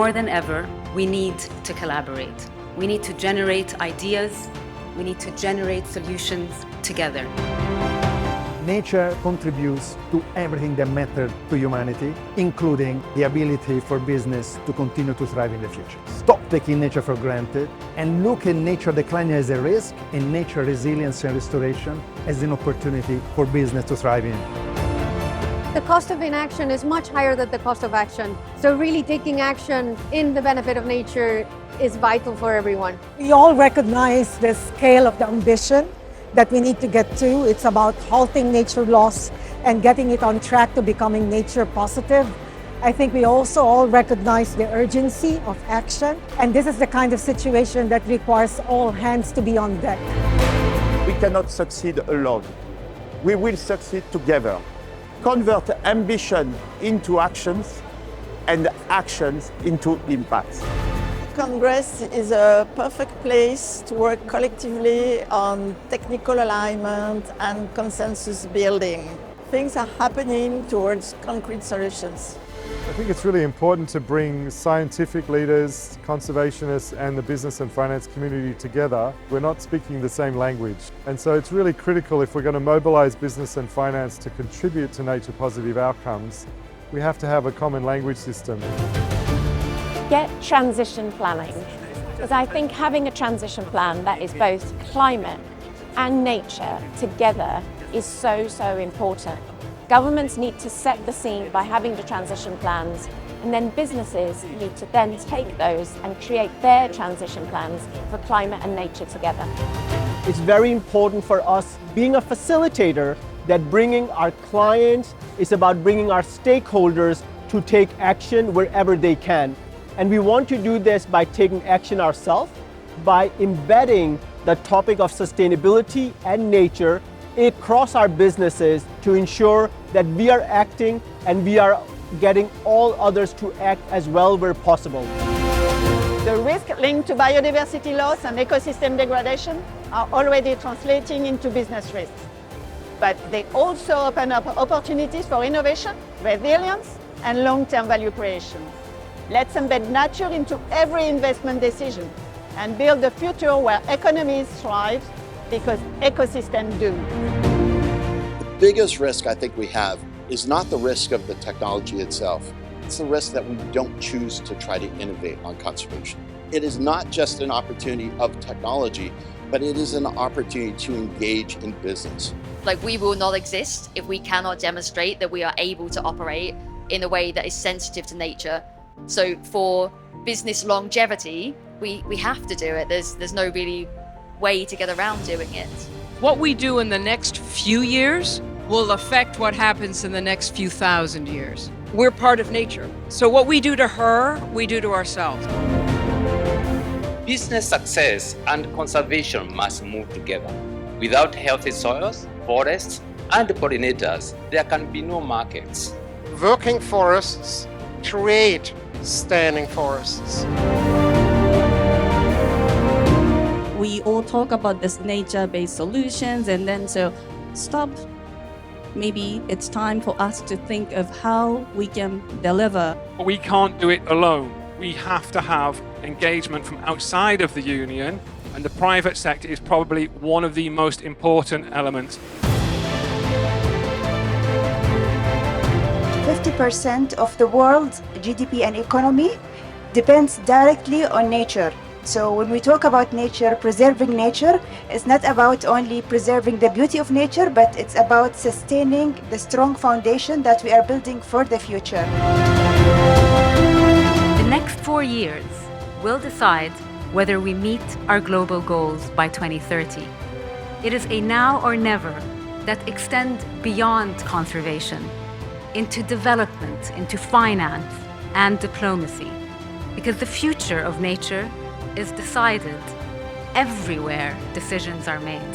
more than ever, we need to collaborate. We need to generate ideas. We need to generate solutions together. Nature contributes to everything that matters to humanity, including the ability for business to continue to thrive in the future. Stop taking nature for granted and look at nature decline as a risk and nature resilience and restoration as an opportunity for business to thrive in. The cost of inaction is much higher than the cost of action. So really taking action in the benefit of nature is vital for everyone. We all recognize the scale of the ambition that we need to get to. It's about halting nature loss and getting it on track to becoming nature positive. I think we also all recognize the urgency of action, and this is the kind of situation that requires all hands to be on deck. We cannot succeed alone. We will succeed together. Convert ambition into actions and actions into impacts. Congress is a perfect place to work collectively on technical alignment and consensus building. Things are happening towards concrete solutions. I think it's really important to bring scientific leaders, conservationists and the business and finance community together. We're not speaking the same language. And so it's really critical if we're going to mobilise business and finance to contribute to nature positive outcomes, we have to have a common language system. Get transition planning, because I think having a transition plan that is both climate and nature together is so important. Governments need to set the scene by having the transition plans, and then businesses need to then take those and create their transition plans for climate and nature together. It's very important for us being a facilitator that bringing our clients is about bringing our stakeholders to take action wherever they can. And we want to do this by taking action ourselves, by embedding the topic of sustainability and nature across our businesses to ensure that we are acting and we are getting all others to act as well where possible. The risks linked to biodiversity loss and ecosystem degradation are already translating into business risks. But they also open up opportunities for innovation, resilience, and long-term value creation. Let's embed nature into every investment decision and build a future where economies thrive because ecosystems do. The biggest risk I think we have is not the risk of the technology itself. It's the risk that we don't choose to try to innovate on conservation. It is not just an opportunity of technology, but it is an opportunity to engage in business. We will not exist if we cannot demonstrate that we are able to operate in a way that is sensitive to nature. So for business longevity, we have to do it. There's no really way to get around doing it. What we do in the next few years will affect what happens in the next few thousand years. We're part of nature. So what we do to her, we do to ourselves. Business success and conservation must move together. Without healthy soils, forests, and pollinators, there can be no markets. Working forests create standing forests. We all talk about this nature-based solutions, and then stop. Maybe it's time for us to think of how we can deliver. We can't do it alone. We have to have engagement from outside of the union, and the private sector is probably one of the most important elements. 50% of the world's GDP and economy depends directly on nature. So when we talk about nature, preserving nature, it's not about only preserving the beauty of nature, but it's about sustaining the strong foundation that we are building for the future. The next 4 years will decide whether we meet our global goals by 2030. It is a now or never that extend beyond conservation into development, into finance and diplomacy, because the future of nature is decided everywhere decisions are made.